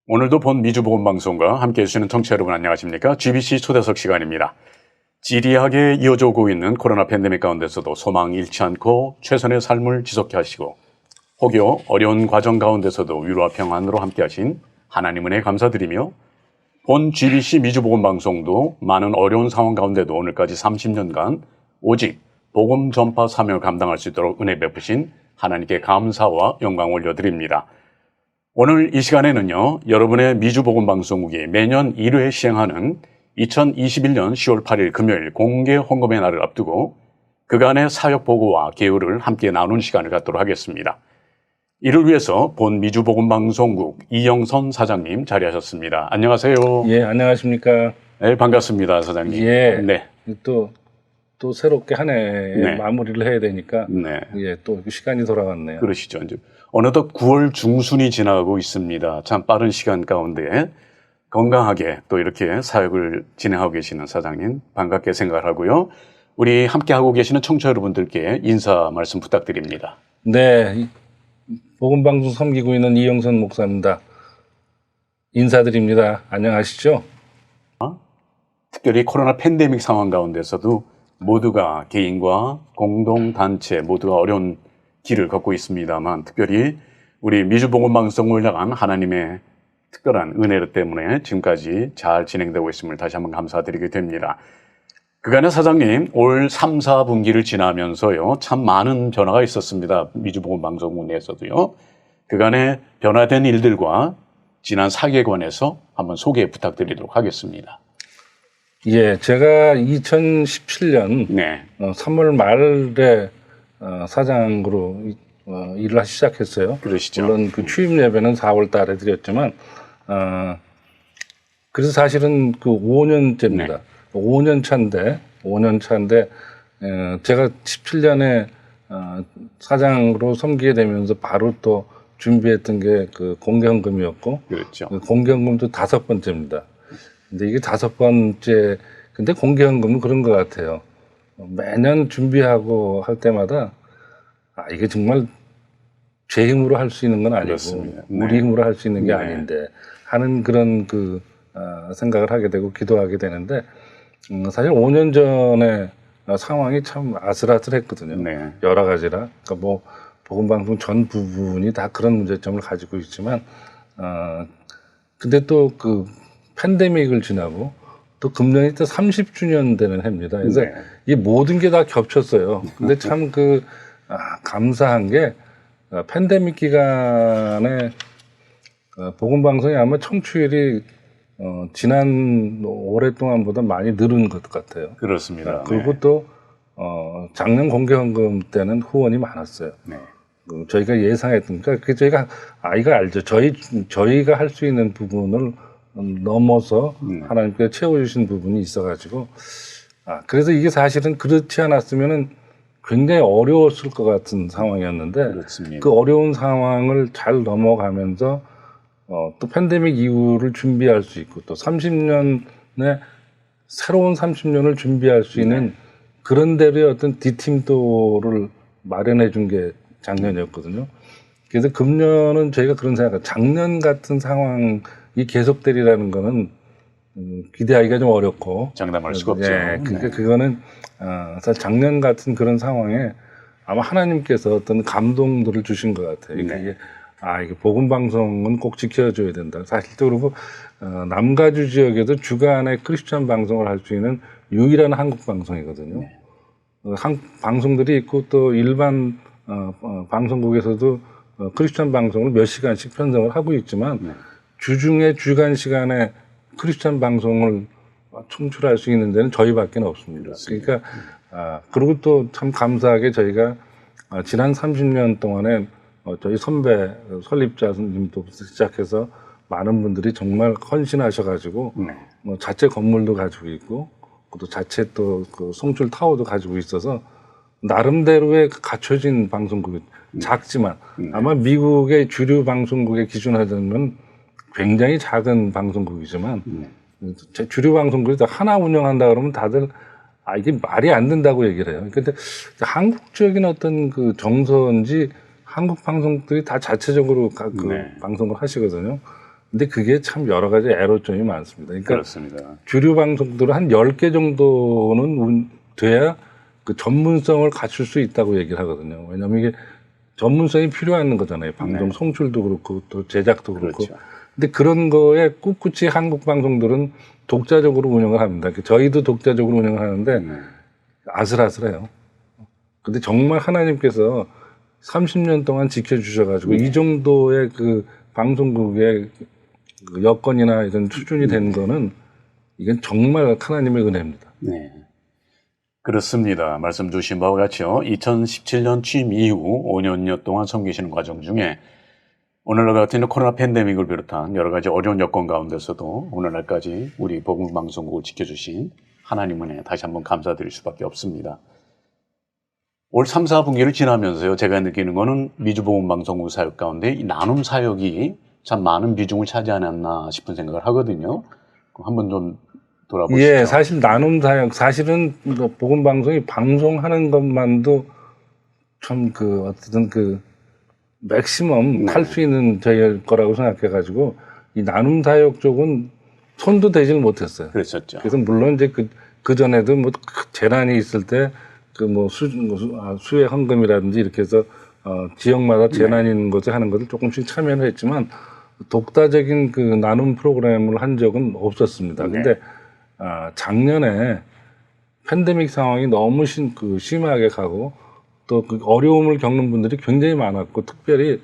오늘도 본 미주보건방송과 함께해 주시는 청취자 여러분 안녕하십니까? GBC 초대석 시간입니다. 지리하게 이어져 오고 있는 코로나 팬데믹 가운데서도 소망 잃지 않고 최선의 삶을 지속해 하시고 혹여 어려운 과정 가운데서도 위로와 평안으로 함께하신 하나님 은혜 감사드리며 본 GBC 미주보건방송도 많은 어려운 상황 가운데도 오늘까지 30년간 오직 복음 전파 사명을 감당할 수 있도록 은혜 베푸신 하나님께 감사와 영광 올려드립니다. 오늘 이 시간에는요, 여러분의 미주복음방송국이 매년 1회 시행하는 2021년 10월 8일 금요일 공개 헌금의 날을 앞두고 그간의 사역 보고와 계율을 함께 나눈 시간을 갖도록 하겠습니다. 이를 위해서 본 미주복음방송국 이영선 사장님 자리하셨습니다. 안녕하세요. 예, 안녕하십니까. 네, 반갑습니다, 사장님. 예. 네. 또 새롭게 한 해 네. 마무리를 해야 되니까. 네. 예, 또 시간이 돌아왔네요. 그러시죠. 이제 어느덧 9월 중순이 지나가고 있습니다. 참 빠른 시간 가운데 건강하게 또 이렇게 사역을 진행하고 계시는 사장님 반갑게 생각을 하고요. 우리 함께 하고 계시는 청취자 여러분들께 인사 말씀 부탁드립니다. 네, 복음방송 섬기고 있는 이영선 목사입니다. 인사드립니다. 안녕하시죠? 특별히 코로나 팬데믹 상황 가운데서도 모두가 개인과 공동단체 모두가 어려운 길을 걷고 있습니다만 특별히 우리 미주복음방송을 향한 하나님의 특별한 은혜 때문에 지금까지 잘 진행되고 있음을 다시 한번 감사드리게 됩니다. 그간의 사장님 올 3, 4분기를 지나면서요 참 많은 변화가 있었습니다. 미주복음방송국 내에서도요. 그간의 변화된 일들과 지난 4개월간에서 한번 소개 부탁드리도록 하겠습니다. 예, 제가 2017년 네. 3월 말에 사장으로 일을 하기 시작했어요. 그러시죠. 물론 그 취임 예배는 4월 달에 드렸지만, 그래서 사실은 그 5년째입니다. 네. 5년 차인데, 제가 17년에 사장으로 섬기게 되면서 바로 또 준비했던 게 그 공개헌금이었고, 그렇죠. 그 공개헌금도 5번째입니다. 근데 이게 5번째, 근데 공개헌금은 그런 것 같아요. 매년 준비하고 할 때마다 이게 정말 제 힘으로 할 수 있는 건 아니고 그렇습니다. 네. 우리 힘으로 할 수 있는 게 네. 아닌데 하는 그런 생각을 하게 되고 기도하게 되는데 사실 5년 전에 상황이 참 아슬아슬했거든요. 네. 여러 가지라. 그러니까 뭐 복음방송 전 부분이 다 그런 문제점을 가지고 있지만 근데 또 그 팬데믹을 지나고 또 금년이 또 30주년 되는 해입니다. 그래서 네. 이 모든 게 다 겹쳤어요. 근데 참 감사한 게 팬데믹 기간에 복음방송이 아마 청취율이 지난 오랫동안보다 많이 늘은 것 같아요. 그렇습니다. 그리고 또 작년 공개헌금 때는 후원이 많았어요. 네. 저희가 예상했던 그러니까 저희가 이거 알죠. 저희가 할 수 있는 부분을 넘어서 하나님께서 채워주신 부분이 있어가지고 그래서 이게 사실은 그렇지 않았으면은 굉장히 어려웠을 것 같은 상황이었는데 그렇습니다. 그 어려운 상황을 잘 넘어가면서 또 팬데믹 이후를 준비할 수 있고 또 30년에 새로운 30년을 준비할 수 있는 그런 대로의 어떤 디팀도를 마련해 준 게 작년이었거든요. 그래서 금년은 저희가 그런 생각, 작년 같은 상황이 계속되리라는 거는 기대하기가 좀 어렵고 장담할 수가 없죠. 예, 그러니까 그거는 사실 작년 같은 그런 상황에 아마 하나님께서 어떤 감동들을 주신 것 같아요. 그러니까 네. 이게 복음 방송은 꼭 지켜줘야 된다. 사실적으로 남가주 지역에도 주간에 크리스천 방송을 할 수 있는 유일한 한국 방송이거든요. 네. 방송들이 있고 또 일반 방송국에서도 크리스천 방송을 몇 시간씩 편성을 하고 있지만 주중에 주간 시간에 크리스천 방송을 청출할 수 있는 데는 저희밖에 없습니다. 그러니까 그리고 또 참 감사하게 저희가 지난 30년 동안에 저희 선배 설립자님도 시작해서 많은 분들이 정말 헌신하셔가지고 뭐 자체 건물도 가지고 있고 또 자체 또 그 송출 타워도 가지고 있어서 나름대로의 갖춰진 방송국이 작지만 아마 미국의 주류 방송국의 기준으로 하자면 굉장히 작은 방송국이지만 주류 방송국에서 하나 운영한다 그러면 다들 이게 말이 안 된다고 얘기를 해요. 근데 한국적인 어떤 그 정서인지 한국 방송들이 다 자체적으로 방송을 하시거든요. 근데 그게 참 여러 가지 애로점이 많습니다. 그러니까 그렇습니다. 주류 방송들은 한 10개 정도는 돼야 그 전문성을 갖출 수 있다고 얘기를 하거든요. 왜냐하면 이게 전문성이 필요한 거잖아요. 방송 네. 송출도 그렇고 또 제작도 그렇고. 그렇죠. 근데 그런 거에 꿋꿋이 한국 방송들은 독자적으로 운영을 합니다. 저희도 독자적으로 운영을 하는데 아슬아슬해요. 근데 정말 하나님께서 30년 동안 지켜주셔가지고 이 정도의 그 방송국의 그 여건이나 이런 수준이 된 거는 이건 정말 하나님의 은혜입니다. 네. 그렇습니다. 말씀 주신 바와 같이요. 2017년 취임 이후 5년여 동안 섬기시는 과정 중에 오늘날 같은 코로나 팬데믹을 비롯한 여러 가지 어려운 여건 가운데서도 오늘날까지 우리 복음방송국을 지켜주신 하나님 은혜 다시 한번 감사드릴 수밖에 없습니다. 올 3, 4분기를 지나면서요. 제가 느끼는 거는 미주복음방송국 사역 가운데 이 나눔 사역이 참 많은 비중을 차지하지 않나 싶은 생각을 하거든요. 한번 좀 돌아보시죠. 예, 사실 나눔 사역, 사실은 복음 방송이 방송하는 것만도 참 그 어쨌든 그 맥시멈 할 수 있는 저희 거라고 생각해가지고 이 나눔 사역 쪽은 손도 대지를 못했어요. 그랬었죠. 그래서 물론 이제 그 전에도 뭐 재난이 있을 때 그 뭐 수혜 헌금이라든지 이렇게 해서 지역마다 재난이 있는 것에 하는 것을 조금씩 참여를 했지만 독다적인 그 나눔 프로그램을 한 적은 없었습니다. 근데 작년에 팬데믹 상황이 너무 심하게 가고 또 그 어려움을 겪는 분들이 굉장히 많았고 특별히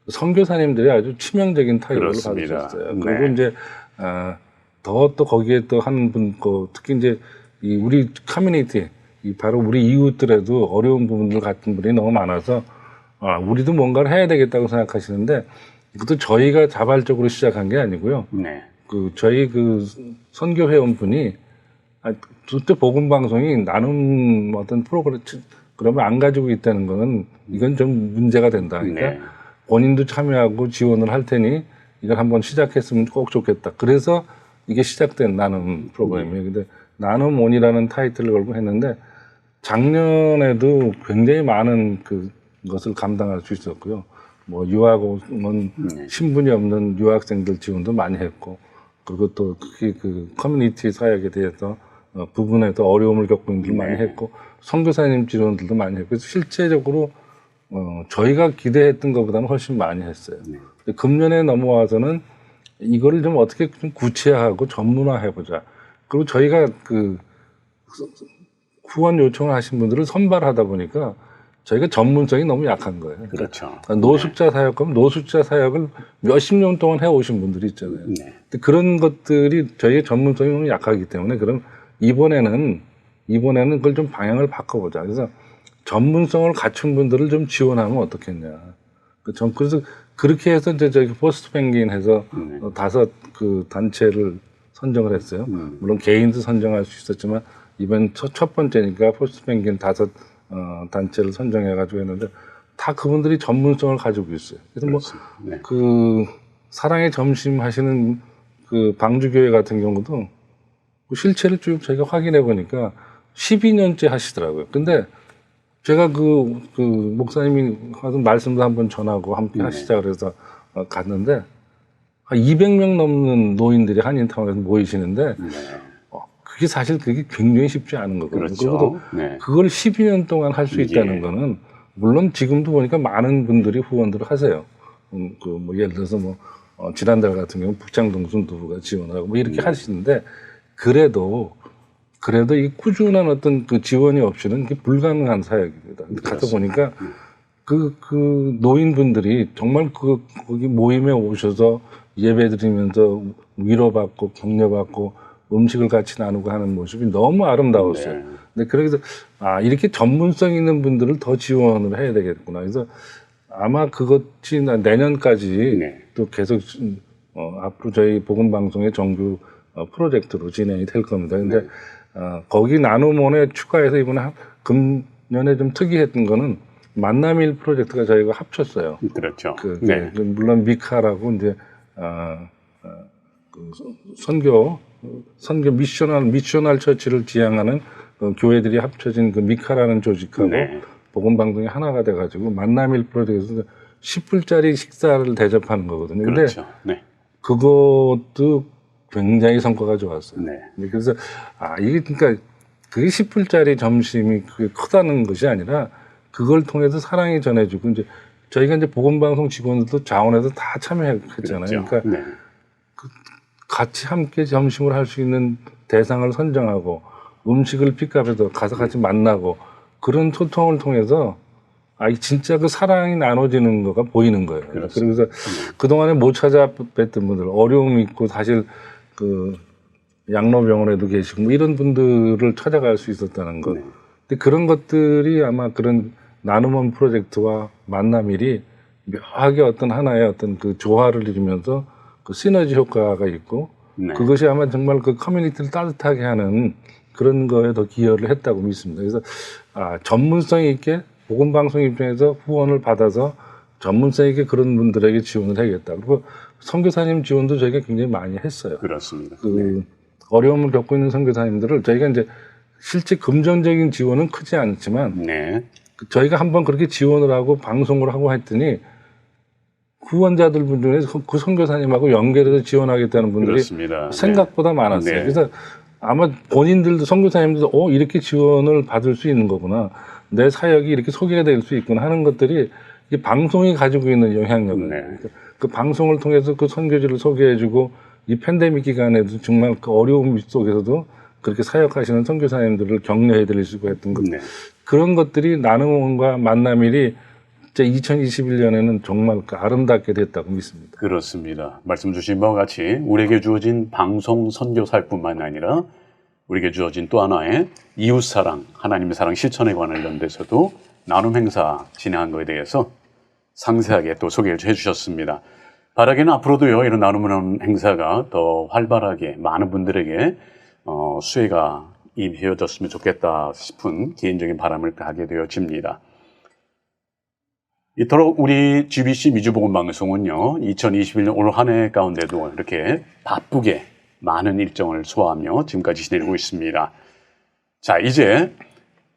선교사님들이 아주 치명적인 타격을 그렇습니다. 받으셨어요. 네. 그리고 이제 더 또 거기에 또 하는 분, 특히 이제 이 우리 커뮤니티, 이 바로 우리 이웃들에도 어려운 부분들 같은 분이 너무 많아서 우리도 뭔가를 해야 되겠다고 생각하시는데 그것도 저희가 자발적으로 시작한 게 아니고요. 네. 그 저희 그 선교 회원분이 그때 복음 방송이 나눔 어떤 프로그램 그러면 안 가지고 있다는 거는 이건 좀 문제가 된다. 그러니까 네. 본인도 참여하고 지원을 할 테니 이걸 한번 시작했으면 꼭 좋겠다. 그래서 이게 시작된 나눔 프로그램이에요. 근데 나눔온이라는 타이틀을 걸고 했는데 작년에도 굉장히 많은 그것을 감당할 수 있었고요. 뭐 유학 온 신분이 없는 유학생들 지원도 많이 했고 그리고 또 특히 그 커뮤니티 사역에 대해서 부분에서 어려움을 겪고 있는 분들 많이 했고 선교사님 지원들도 많이 했고 그래서 실제적으로 저희가 기대했던 것보다는 훨씬 많이 했어요. 근데 금년에 넘어와서는 이거를 좀 어떻게 좀 구체화하고 전문화해보자. 그리고 저희가 그 후원 요청을 하신 분들을 선발하다 보니까 저희가 전문성이 너무 약한 거예요. 그렇죠. 노숙자 사역 그럼 노숙자 사역을 몇십 년 동안 해오신 분들이 있잖아요. 네. 근데 그런 것들이 저희의 전문성이 너무 약하기 때문에 그럼 이번에는 그걸 좀 방향을 바꿔보자. 그래서 전문성을 갖춘 분들을 좀 지원하면 어떻겠냐. 그래서 그렇게 해서 이제 저희 포스트 펭귄 해서 5 그 단체를 선정을 했어요. 물론 개인도 선정할 수 있었지만 이번 첫 번째니까 포스트 펭귄 5 단체를 선정해가지고 했는데 다 그분들이 전문성을 가지고 있어요. 그래서 뭐 그 사랑의 점심 하시는 그 방주교회 같은 경우도 그 실체를 쭉 저희가 확인해 보니까 12년째 하시더라고요. 근데 제가 그 목사님이 하던 말씀도 한번 전하고 함께 하시자 그래서 갔는데 한 200명 넘는 노인들이 한인타운에서 모이시는데 그게 사실 그게 굉장히 쉽지 않은 거거든요. 그렇죠. 그리고 그걸 12년 동안 할 수 있다는 거는 물론 지금도 보니까 많은 분들이 후원들을 하세요. 뭐 예를 들어서 뭐 지난달 같은 경우 북창동순 두부가 지원하고 뭐 이렇게 하시는데 그래도 이 꾸준한 어떤 그 지원이 없이는 이게 불가능한 사역입니다. 가서 보니까 그 노인분들이 정말 거기 모임에 오셔서 예배드리면서 위로받고 격려받고 음식을 같이 나누고 하는 모습이 너무 아름다웠어요. 네. 근데 그래서 이렇게 전문성 있는 분들을 더 지원을 해야 되겠구나. 그래서 아마 그것이 내년까지 또 계속 앞으로 저희 복음 방송의 정규 프로젝트로 진행이 될 겁니다. 근데 거기 나눔원에 추가해서 이번에 금년에 좀 특이했던 거는 만남일 프로젝트가 저희가 합쳤어요. 그렇죠. 물론 미카라고 이제 선교 미셔널 처치를 지향하는 교회들이 합쳐진 그 미카라는 조직하고 복음 방송이 하나가 돼가지고 만남일 프로젝트에서 10불짜리 식사를 대접하는 거거든요. 그렇죠. 근데 그것도 굉장히 성과가 좋았어요. 네. 그래서 이게 그러니까 그게 10불짜리 점심이 그게 크다는 것이 아니라 그걸 통해서 사랑이 전해지고 이제 저희가 이제 보건방송 직원들도 자원해서 다 참여했잖아요. 그렇죠. 그러니까 네. 같이 함께 점심을 할 수 있는 대상을 선정하고 음식을 픽업해서 가서 같이 만나고 그런 소통을 통해서 진짜 그 사랑이 나눠지는 거가 보이는 거예요. 그렇습니다. 그래서 그동안에 못 찾아뵀던 분들, 어려움 있고 사실 그 양로병원에도 계시고 뭐 이런 분들을 찾아갈 수 있었다는 것. 네. 근데 그런 것들이 아마 그런 나눔원 프로젝트와 만남일이 묘하게 어떤 하나의 어떤 그 조화를 이루면서 그 시너지 효과가 있고 네. 그것이 아마 정말 그 커뮤니티를 따뜻하게 하는 그런 거에 더 기여를 했다고 믿습니다. 그래서 전문성 있게 보건방송 입장에서 후원을 받아서 전문성 있게 그런 분들에게 지원을 해야겠다. 그리고 선교사님 지원도 저희가 굉장히 많이 했어요. 그렇습니다. 그 어려움을 겪고 있는 선교사님들을 저희가 이제 실제 금전적인 지원은 크지 않지만 네. 저희가 한번 그렇게 지원을 하고 방송을 하고 했더니 후원자들 분 중에서 그 선교사님하고 연결해서 지원하겠다는 분들이 그렇습니다. 생각보다 많았어요. 네. 그래서 아마 본인들도 선교사님들도 이렇게 지원을 받을 수 있는 거구나. 내 사역이 이렇게 소개가 될 수 있구나 하는 것들이 이 방송이 가지고 있는 영향력을 네. 그 방송을 통해서 그 선교지를 소개해주고 이 팬데믹 기간에도 정말 그 어려움 속에서도 그렇게 사역하시는 선교사님들을 격려해드릴 수 있고 했던 것 네. 그런 것들이 나눔원과 만남일이 2021년에는 정말 아름답게 됐다고 믿습니다. 그렇습니다. 말씀 주신 바와 같이 우리에게 주어진 방송 선교사뿐만 아니라 우리에게 주어진 또 하나의 이웃사랑, 하나님의 사랑 실천에 관련돼서도 나눔 행사 진행한 것에 대해서 상세하게 또 소개를 해주셨습니다. 바라기는 앞으로도요, 이런 나눔 행사가 더 활발하게 많은 분들에게 수혜가 입혀졌으면 좋겠다 싶은 개인적인 바람을 가게 되어집니다. 이토록 우리 GBC 미주보건방송은요, 2021년 올 한 해 가운데도 이렇게 바쁘게 많은 일정을 소화하며 지금까지 지내고 있습니다. 자, 이제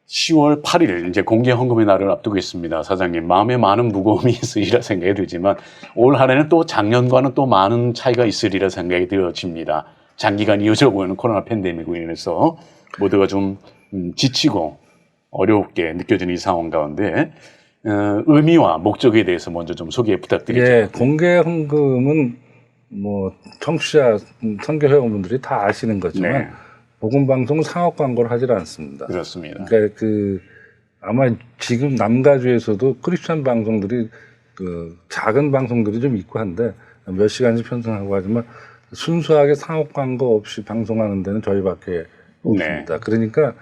10월 8일 이제 공개 헌금의 날을 앞두고 있습니다. 사장님, 마음에 많은 무거움이 있으리라 생각이 들지만 올 한 해는 또 작년과는 또 많은 차이가 있으리라 생각이 되어집니다. 장기간 이어져고 있는 코로나 팬데믹으로 인해서 모두가 좀 지치고 어렵게 느껴지는 이 상황 가운데 의미와 목적에 대해서 먼저 좀 소개 부탁드리죠. 예, 공개 헌금은 뭐 청취자 선교 회원분들이 다 아시는 거지만 네. 복음방송은 상업 광고를 하질 않습니다. 그렇습니다. 그러니까 아마 지금 남가주에서도 크리스천 방송들이 그 작은 방송들이 좀 있고 한데 몇 시간씩 편성하고 하지만 순수하게 상업 광고 없이 방송하는 데는 저희밖에 없습니다. 네. 그러니까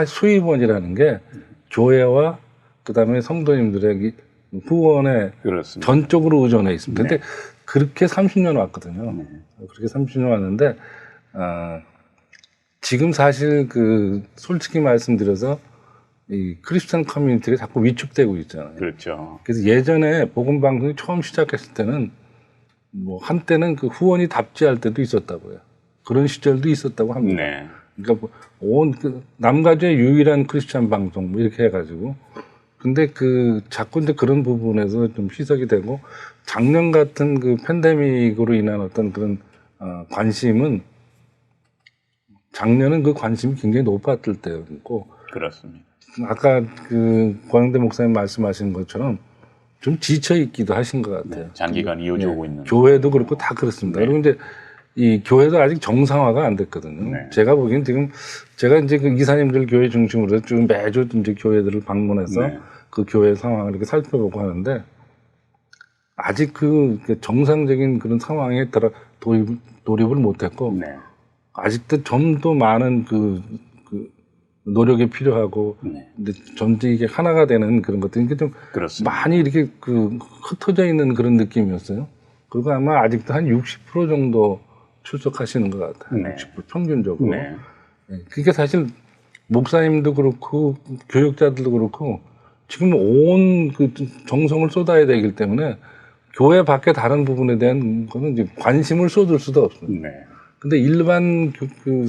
수입원이라는 게 교회와 그다음에 성도님들의 후원에 그렇습니다. 전적으로 의존해 있습니다. 네. 근데 그렇게 30년 왔거든요. 네. 그렇게 30년 왔는데 지금 사실 솔직히 말씀드려서 이 크리스천 커뮤니티가 자꾸 위축되고 있잖아요. 그렇죠. 그래서 예전에 복음 방송이 처음 시작했을 때는 뭐 한때는 그 후원이 답지할 때도 있었다고요. 그런 시절도 있었다고 합니다. 네. 그러니까 온 남가주의 유일한 크리스천 방송 뭐 이렇게 해가지고 근데 자꾸 이제 그런 부분에서 좀 희석이 되고 작년 같은 그 팬데믹으로 인한 어떤 그런 관심은 작년은 그 관심이 굉장히 높았을 때였고 그렇습니다. 아까 권영대 목사님 말씀하신 것처럼 좀 지쳐 있기도 하신 것 같아요. 네, 장기간 이어져 오고 있는. 교회도 그렇고 다 그렇습니다. 네. 그리고 이제 이 교회도 아직 정상화가 안 됐거든요. 네. 제가 보기엔 지금 제가 이제 그 이사님들 교회 중심으로 좀 매주 이제 교회들을 방문해서 네. 그 교회 상황을 이렇게 살펴보고 하는데 아직 정상적인 그런 상황에 돌입을 못했고 네. 아직도 좀 더 많은 노력이 필요하고 네. 근데 점점 이게 하나가 되는 그런 것들이 이게 좀 그렇습니다. 많이 이렇게 흩어져 있는 그런 느낌이었어요. 그리고 아마 아직도 한 60% 정도 출석하시는 것 같아요. 네. 60% 평균적으로. 네. 그러니까 사실 목사님도 그렇고 교육자들도 그렇고 지금 온 정성을 쏟아야 되기 때문에 교회 밖에 다른 부분에 대한 거는 이제 관심을 쏟을 수도 없습니다. 네. 근데 일반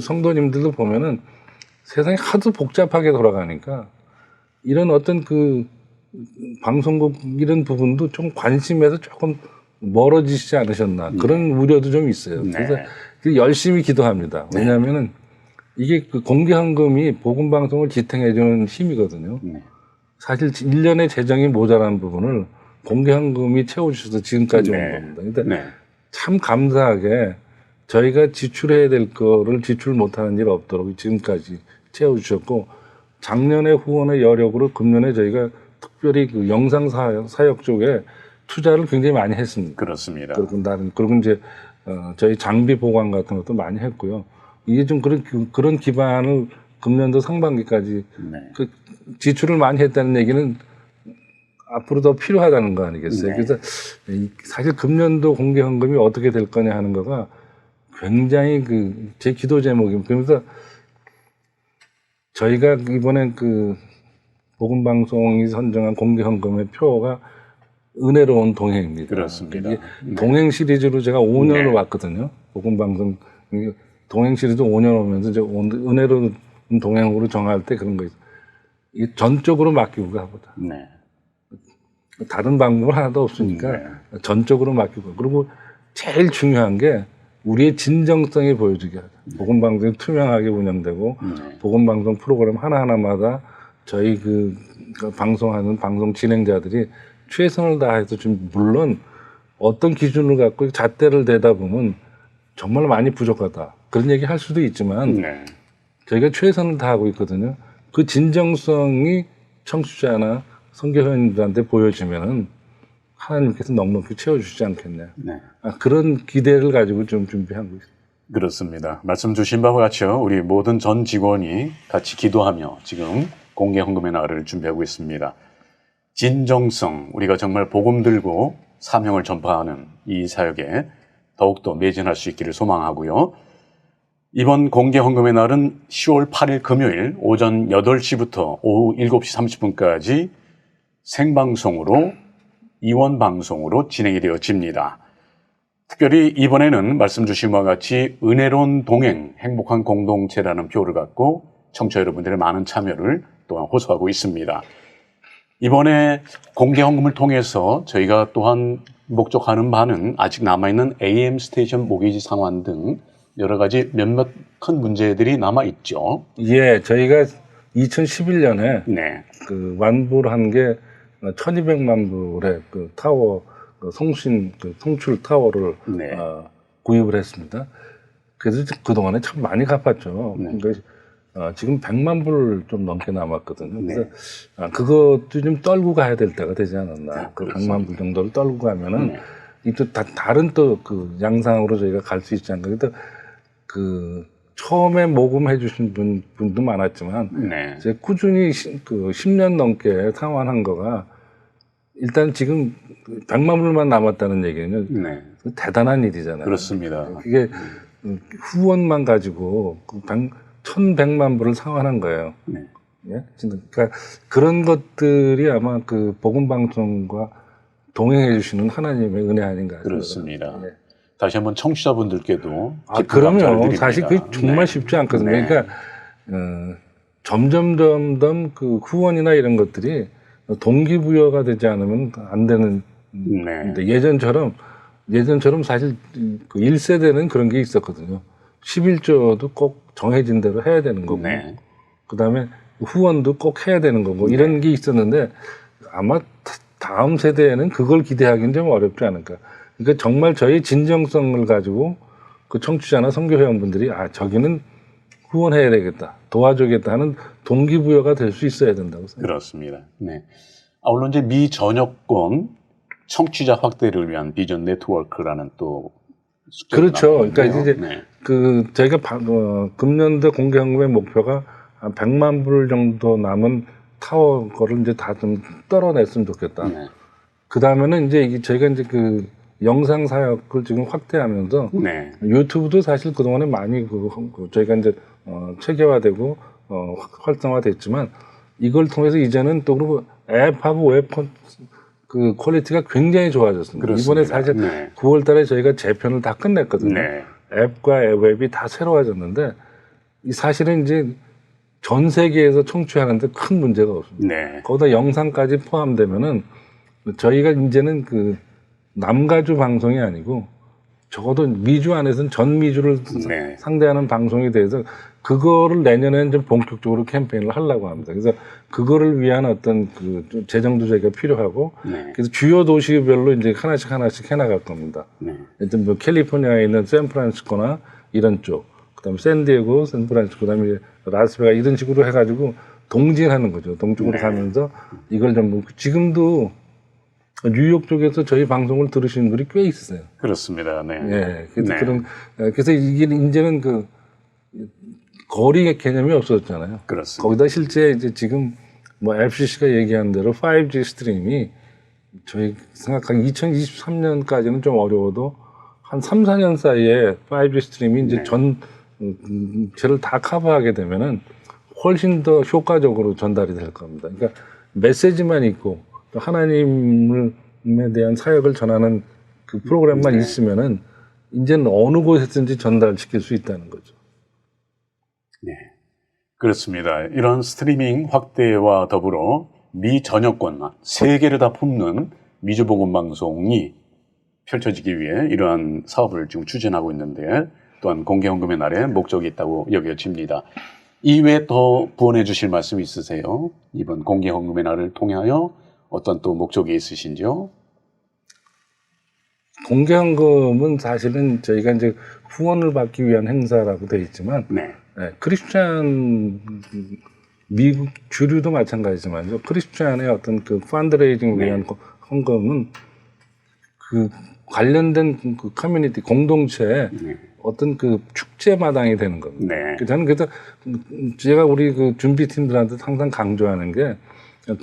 성도님들도 보면은 세상이 하도 복잡하게 돌아가니까 이런 어떤 방송국 이런 부분도 좀 관심에서 조금 멀어지시지 않으셨나 그런 우려도 좀 있어요. 네. 그래서 열심히 기도합니다. 왜냐하면은 이게 그 공개헌금이 복음방송을 지탱해주는 힘이거든요. 네. 사실 1년의 재정이 모자란 부분을 공개헌금이 채워주셔서 지금까지 온 겁니다. 근데 네. 참 감사하게 저희가 지출해야 될 거를 지출 못하는 일 없도록 지금까지 채워주셨고, 작년에 후원의 여력으로 금년에 저희가 특별히 그 영상 사역 쪽에 투자를 굉장히 많이 했습니다. 그렇습니다. 그리고 이제 저희 장비 보관 같은 것도 많이 했고요. 이게 좀 그런 기반을 금년도 상반기까지 네. 그 지출을 많이 했다는 얘기는 앞으로 더 필요하다는 거 아니겠어요? 네. 그래서 사실 금년도 공개헌금이 어떻게 될 거냐 하는 거가 굉장히 제 기도 제목입니다. 그러면서 저희가 이번에 그 복음방송이 선정한 공개헌금의 표가 은혜로운 동행입니다. 그렇습니다. 이게 동행 시리즈로 제가 5년을 네. 왔거든요. 복음방송 동행 시리즈 5년 오면서 이제 은혜로운 동행으로 정할 때 그런 거 있어요. 이 전적으로 맡기고 가보자. 네. 다른 방법은 하나도 없으니까 전적으로 맡기고. 그리고 제일 중요한 게 우리의 진정성이 보여지게 하자. 복음방송이 투명하게 운영되고 복음방송 프로그램 하나하나마다 저희 그 방송하는 방송 진행자들이 최선을 다해서 좀 물론 어떤 기준을 갖고 잣대를 대다 보면 정말 많이 부족하다. 그런 얘기 할 수도 있지만 네. 저희가 최선을 다하고 있거든요. 그 진정성이 청취자나 선교회원들한테 보여지면은 하나님께서 넉넉히 채워주시지 않겠냐. 네. 그런 기대를 가지고 좀 준비하고 있습니다. 그렇습니다. 말씀 주신 바와 같이요. 우리 모든 전 직원이 같이 기도하며 지금 공개 헌금의 날을 준비하고 있습니다. 진정성, 우리가 정말 복음 들고 사명을 전파하는 이 사역에 더욱더 매진할 수 있기를 소망하고요. 이번 공개 헌금의 날은 10월 8일 금요일 오전 8시부터 오후 7시 30분까지 생방송으로 이원 방송으로 진행이 되어집니다. 특별히 이번에는 말씀 주신 바와 같이 은혜로운 동행, 행복한 공동체라는 표를 갖고 청취자 여러분들의 많은 참여를 또한 호소하고 있습니다. 이번에 공개 헌금을 통해서 저희가 또한 목적하는 바는 아직 남아있는 AM 스테이션 모기지 상환 등 여러 가지 몇몇 큰 문제들이 남아있죠. 예, 저희가 2011년에 네. 그 완불 한 게 1200만 불의 그 타워, 그 송출 타워를 네. 구입을 했습니다. 그래서 그동안에 참 많이 갚았죠. 네. 그러니까 지금 100만 불 좀 넘게 남았거든요. 그래서 그것도 좀 떨고 가야 될 때가 되지 않았나. 그 100만 불 정도를 떨고 가면은 이 또 다른 또 그 양상으로 저희가 갈 수 있지 않을까. 그래서 그 처음에 모금해 주신 분도 많았지만 네. 제가 꾸준히 10년 넘게 상환한 거가 일단 지금 100만 불만 남았다는 얘기는 네. 대단한 일이잖아요. 그렇습니다. 그게 후원만 가지고 1100만 불을 상환한 거예요. 네. 예? 그러니까 그런 것들이 아마 그 복음방송과 동행해 주시는 하나님의 은혜 아닌가. 그렇습니다. 예. 다시 한번 청취자분들께도 깊은 감사를 그럼요. 드립니다. 사실 그게 정말 네. 쉽지 않거든요. 네. 그러니까 점점 그 후원이나 이런 것들이 동기부여가 되지 않으면 안 되는. 네. 예전처럼 사실 그 1세대는 그런 게 있었거든요. 11조도 꼭 정해진 대로 해야 되는 거고, 네. 그 다음에 후원도 꼭 해야 되는 거고, 이런 게 있었는데 아마 다음 세대에는 그걸 기대하기는 좀 어렵지 않을까. 그러니까 정말 저희 진정성을 가지고 그 청취자나 선교회원분들이 저기는 후원해야 되겠다, 도와주겠다 하는 동기부여가 될 수 있어야 된다고 생각합니다. 그렇습니다. 네. 물론 이제 미전역권 청취자 확대를 위한 비전 네트워크라는 또 숙제가 그렇죠. 남았는데요. 그러니까 이제 네. 저희가 금년도 공개헌금의 목표가 한 100만 불 정도 남은 타워 거를 이제 다 좀 떨어냈으면 좋겠다. 네. 그 다음에는 이제 저희가 이제 그 영상 사역을 지금 확대하면서 네. 유튜브도 사실 그동안에 많이 저희가 이제 체계화되고 활성화됐지만 이걸 통해서 이제는 또 그리고 앱하고 웹 그 퀄리티가 굉장히 좋아졌습니다. 그렇습니다. 이번에 사실 네. 9월 달에 저희가 재편을 다 끝냈거든요. 네. 앱과 웹이 다 새로워졌는데 이 사실은 이제 전 세계에서 청취하는데 큰 문제가 없습니다. 네. 거기다 영상까지 포함되면은 저희가 이제는 그 남가주 방송이 아니고 적어도 미주 안에서는 전 미주를 네. 상대하는 방송이 돼서 그거를 내년에는 좀 본격적으로 캠페인을 하려고 합니다. 그래서 그거를 위한 어떤 그 재정 조제가 필요하고 네. 그래서 주요 도시별로 이제 하나씩 해나갈 겁니다. 네. 일단 뭐 캘리포니아에 있는 샌프란시스코나 이런 쪽, 그다음에 샌디에고, 샌프란시스코, 그다음에 라스베가 이런 식으로 해가지고 동진하는 거죠. 동쪽으로 네. 가면서 이걸 좀 지금도 뉴욕 쪽에서 저희 방송을 들으시는 분들이 꽤 있어요. 그렇습니다. 네. 예, 그래서 네. 그래서 이게 이제는 그 거리 개념이 없어졌잖아요. 그렇습니다. 거기다 실제 이제 지금 뭐 FCC가 얘기한 대로 5G 스트림이 저희 생각하기 2023년까지는 좀 어려워도 한 3, 4년 사이에 5G 스트림이 이제 네. 전체를 다 커버하게 되면은 훨씬 더 효과적으로 전달이 될 겁니다. 그러니까 메시지만 있고 또 하나님에 대한 사역을 전하는 그 프로그램만 네. 있으면은 이제는 어느 곳에든지 전달시킬 수 있다는 거죠. 네. 그렇습니다. 이런 스트리밍 확대와 더불어 미 전역권 세 개를 다 품는 미주복음 방송이 펼쳐지기 위해 이러한 사업을 지금 추진하고 있는데 또한 공개헌금의 날에 목적이 있다고 여겨집니다. 이외에 더 부언해 주실 말씀 있으세요? 이번 공개헌금의 날을 통하여 어떤 또 목적이 있으신지요? 공개헌금은 사실은 저희가 이제 후원을 받기 위한 행사라고 되어 있지만 네. 크리스찬 미국 주류도 마찬가지지만 크리스찬의 어떤 그 펀드레이징을 위한 헌금은 그 관련된 그 커뮤니티 공동체의 어떤 그 축제 마당이 되는 겁니다. 네. 저는 그래서 제가 우리 그 준비팀들한테 항상 강조하는 게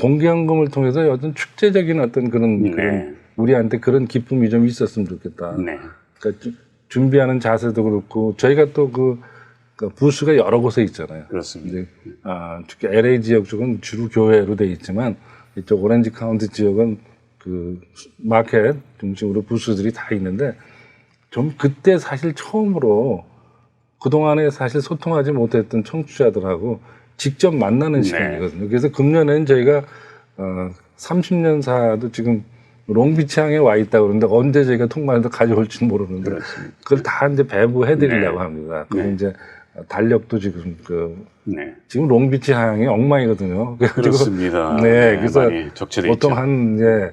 공개헌금을 통해서 어떤 축제적인 어떤 그런 우리한테 그런 기쁨이 좀 있었으면 좋겠다. 네. 그러니까 준비하는 자세도 그렇고 저희가 또 그 부스가 여러 곳에 있잖아요. 그렇습니다. 이제 특히 LA 지역 쪽은 주로 교회로 돼 있지만 이쪽 오렌지 카운티 지역은 그 마켓 중심으로 부스들이 다 있는데 좀 그때 사실 처음으로 그동안에 사실 소통하지 못했던 청취자들하고 직접 만나는 시간이거든요. 그래서 금년에는 저희가 30년사도 지금 롱비치항에 와 있다고 그러는데 언제 저희가 통관해서 가져올지는 모르는데 그렇습니다. 그걸 다 이제 배부해드리려고 합니다. 그리고 이제 달력도 지금 지금 롱비치 항이 엉망이거든요. 그렇습니다. 네, 그래서 많이 적체돼 보통 있죠. 한 이제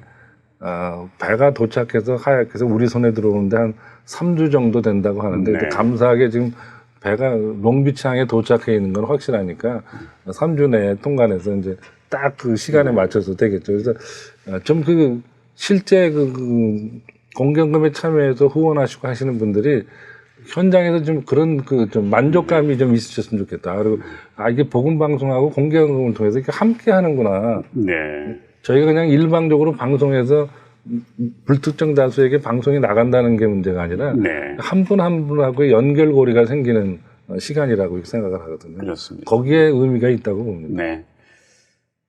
배가 도착해서 하약해서 우리 손에 들어오는데 한 3주 정도 된다고 하는데 네. 감사하게 지금 배가 롱비치 항에 도착해 있는 건 확실하니까 3주 내에 통관해서 이제 딱 그 시간에 맞춰서 되겠죠. 그래서 좀 그 실제 그 공개헌금에 참여해서 후원하시고 하시는 분들이 현장에서 좀 그런 그 좀 만족감이 좀 있으셨으면 좋겠다. 그리고 이게 복음 방송하고 공개헌금을 통해서 이렇게 함께 하는구나. 네. 저희가 그냥 일방적으로 방송해서 불특정 다수에게 방송이 나간다는 게 문제가 아니라 네. 한 분 한 분하고의 연결고리가 생기는 시간이라고 이렇게 생각을 하거든요. 그렇습니다. 거기에 의미가 있다고 봅니다. 네.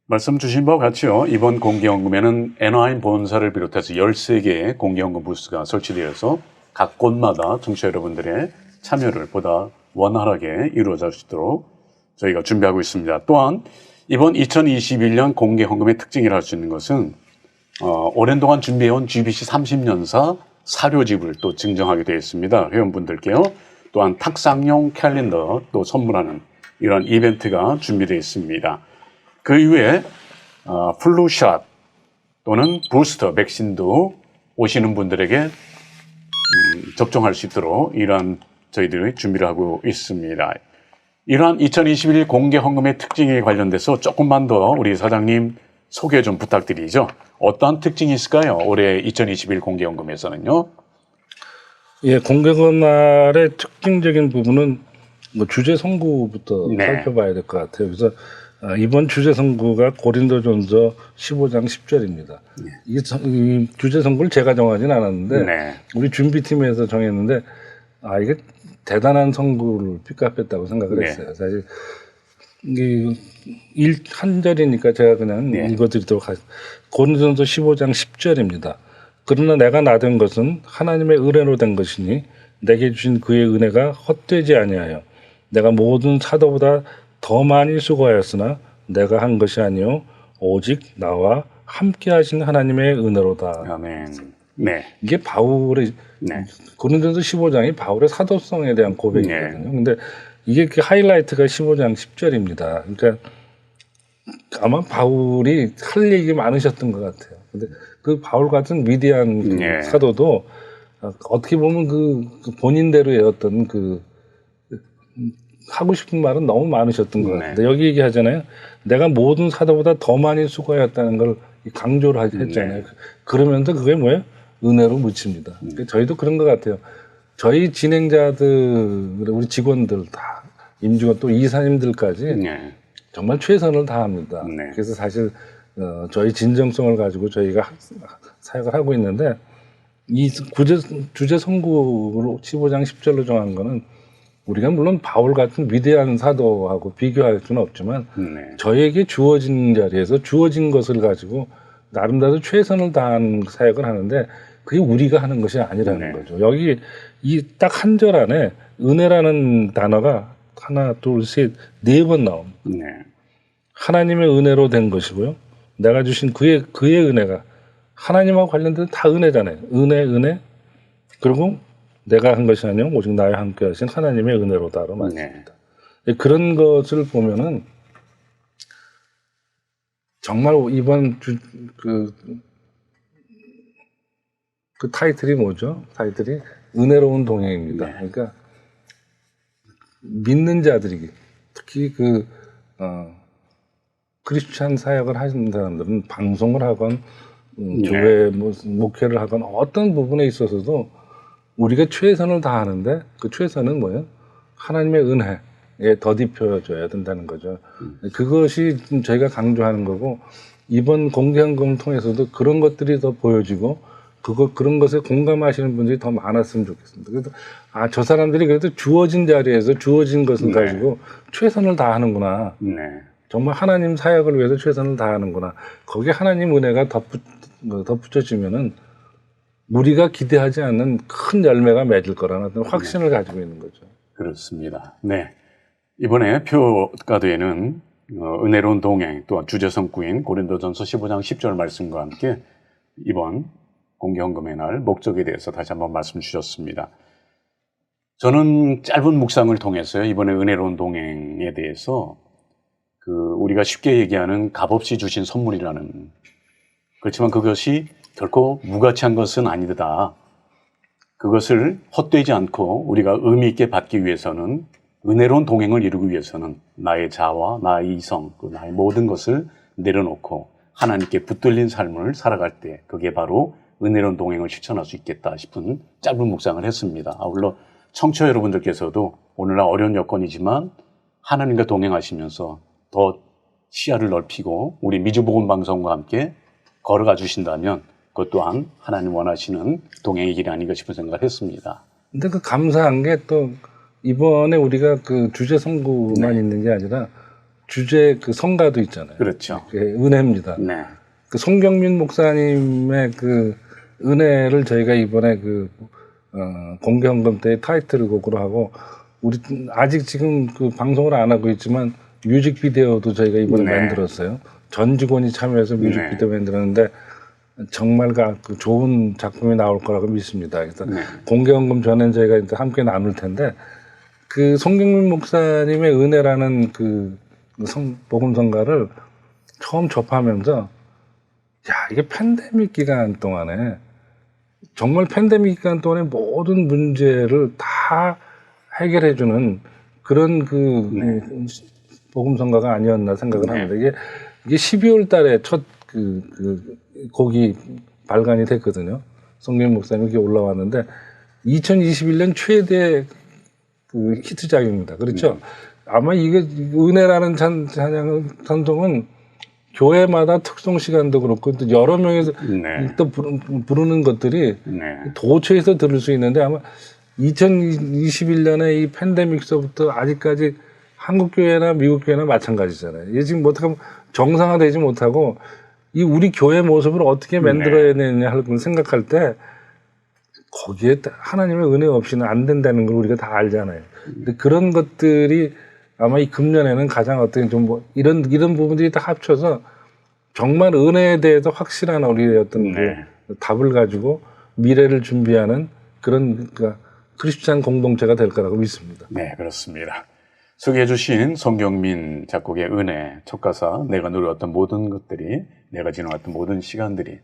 말씀 주신 바와 같이요. 이번 공개헌금에는 애나하임 본사를 비롯해서 13개의 공개헌금 부스가 설치되어서 각 곳마다 청취자 여러분들의 참여를 보다 원활하게 이루어질 수 있도록 저희가 준비하고 있습니다. 또한 이번 2021년 공개헌금의 특징이라 할 수 있는 것은 오랜 동안 준비해온 GBC 30년사 사료집을 또 증정하게 되어 있습니다. 회원분들께요. 또한 탁상용 캘린더 또 선물하는 이런 이벤트가 준비되어 있습니다. 그 이외에 플루샷 또는 부스터 백신도 오시는 분들에게 접종할 수 있도록 이러한 저희들이 준비를 하고 있습니다. 이러한 2021 공개헌금의 특징에 관련돼서 조금만 더 우리 사장님 소개 좀 부탁드리죠. 어떠한 특징이 있을까요? 올해 2021 공개헌금에서는요. 예, 공개헌금 날의 특징적인 부분은 뭐 주제 선구부터 살펴봐야 될 것 같아요. 그래서 이번 주제 선구가 고린도전서 15장 10절입니다. 이 주제 선구를 제가 정하진 않았는데 우리 준비팀에서 정했는데 이게 대단한 선구를 픽업했다고 생각을 했어요. 사실 한 절이니까 제가 그냥 읽어드리도록 하겠습니다. 고린도전서 15장 10절입니다. 그러나 내가 나된 것은 하나님의 은혜로 된 것이니 내게 주신 그의 은혜가 헛되지 아니하여 내가 모든 사도보다 더 많이 수고하였으나 내가 한 것이 아니요 오직 나와 함께 하신 하나님의 은혜로다. 아멘. 네. 이게 바울의 네. 고린도전서 15장이 바울의 사도성에 대한 고백이거든요. 근데 이게 그 하이라이트가 15장 10절입니다. 그러니까 아마 바울이 할 얘기 많으셨던 것 같아요. 근데 그 바울 같은 위대한 그 사도도 어떻게 보면 그 본인대로의 어떤 그 하고 싶은 말은 너무 많으셨던 것 같은데 여기 얘기하잖아요. 내가 모든 사도보다 더 많이 수고하였다는 걸 강조를 했잖아요. 그러면서 그게 뭐예요? 은혜로 묻힙니다. 그러니까 저희도 그런 것 같아요. 저희 진행자들, 우리 직원들 다 임직원 또 이사님들까지 정말 최선을 다합니다. 그래서 사실 저희 진정성을 가지고 저희가 사역을 하고 있는데 이 주제 선구로 15장 10절로 정한 거는 우리가 물론 바울 같은 위대한 사도하고 비교할 수는 없지만 저에게 주어진 자리에서 주어진 것을 가지고 나름대로 최선을 다한 사역을 하는데 그게 우리가 하는 것이 아니라는 거죠. 여기 이 딱 한 절 안에 은혜라는 단어가 하나, 둘, 셋, 네 번 나옵니다. 하나님의 은혜로 된 것이고요. 내가 주신 그의 은혜가 하나님하고 관련된 다 은혜잖아요. 은혜. 그리고 내가 한 것이 아니요 오직 나와 함께 하신 하나님의 은혜로다로 말씀입니다. 그런 것을 보면은 정말 이번 그 타이틀이 뭐죠? 타이틀이 은혜로운 동행입니다. 그러니까 믿는 자들이 특히 크리스찬 사역을 하시는 사람들은 방송을 하건 교회 목회를 하건 어떤 부분에 있어서도 우리가 최선을 다하는데 그 최선은 뭐예요? 하나님의 은혜에 덧입혀줘야 된다는 거죠. 그것이 저희가 강조하는 거고 이번 공개헌금을 통해서도 그런 것들이 더 보여지고 그런 것에 공감하시는 분들이 더 많았으면 좋겠습니다. 그래서 저 사람들이 그래도 주어진 자리에서 주어진 것을 가지고 최선을 다하는구나. 정말 하나님 사역을 위해서 최선을 다하는구나. 거기에 하나님 은혜가 덧붙여지면은 우리가 기대하지 않는 큰 열매가 맺을 거라는 어떤 확신을 가지고 있는 거죠. 그렇습니다. 이번에 표가되는 은혜로운 동행 또한 주제성구인 고린도전서 15장 10절 말씀과 함께 이번 공개헌금의 날 목적에 대해서 다시 한번 말씀 주셨습니다. 저는 짧은 묵상을 통해서요, 이번에 은혜로운 동행에 대해서 우리가 쉽게 얘기하는 값없이 주신 선물이라는, 그렇지만 그것이 결코 무가치한 것은 아니다. 그것을 헛되지 않고 우리가 의미 있게 받기 위해서는, 은혜로운 동행을 이루기 위해서는 나의 자와 나의 이성, 나의 모든 것을 내려놓고 하나님께 붙들린 삶을 살아갈 때 그게 바로 은혜로운 동행을 실천할 수 있겠다 싶은 짧은 묵상을 했습니다. 아울러 청취자 여러분들께서도 오늘날 어려운 여건이지만 하나님과 동행하시면서 더 시야를 넓히고 우리 미주복음 방송과 함께 걸어가 주신다면 그것 또한 하나님 원하시는 동행의 길이 아닌가 싶은 생각을 했습니다. 근데 감사한 게 또 이번에 우리가 주제 선구만 있는 게 아니라 주제 성가도 있잖아요. 그렇죠. 은혜입니다. 송경민 목사님의 은혜를 저희가 이번에 공개헌금 때 타이틀곡으로 하고 우리 아직 지금 방송을 안 하고 있지만 뮤직비디오도 저희가 이번에 만들었어요. 전 직원이 참여해서 뮤직비디오 만들었는데 정말 좋은 작품이 나올 거라고 믿습니다. 그래서 공개헌금 전엔 저희가 이제 함께 나눌 텐데 송경민 목사님의 은혜라는 복음성가를 처음 접하면서 이게 팬데믹 기간 동안에 정말 팬데믹 기간 동안에 모든 문제를 다 해결해주는 그런 복음성가가 아니었나 생각을 합니다. 이게 12월 달에 첫 곡이 발간이 됐거든요. 송경민 목사님 이렇게 올라왔는데 2021년 최대 히트작입니다. 그렇죠? 아마 이게 은혜라는 찬송은 교회마다 특송 시간도 그렇고 또 여러 명이서 또 부르는 것들이 도처에서 들을 수 있는데 아마 2021년에 이 팬데믹서부터 아직까지 한국 교회나 미국 교회나 마찬가지잖아요. 이게 지금 어떻게 정상화되지 못하고 이 우리 교회 모습을 어떻게 만들어야 되느냐 하는 생각할 때 거기에 하나님의 은혜 없이는 안 된다는 걸 우리가 다 알잖아요. 근데 그런 것들이 아마 이 금년에는 가장 어떻게 좀 이런 부분들이 다 합쳐서 정말 은혜에 대해서 확실한 우리의 어떤 답을 가지고 미래를 준비하는 그런 그러니까 크리스찬 공동체가 될 거라고 믿습니다. 네, 그렇습니다. 소개해 주신 송경민 작곡의 은혜 첫 가사 내가 누려왔던 모든 것들이 내가 지나왔던 모든 시간들이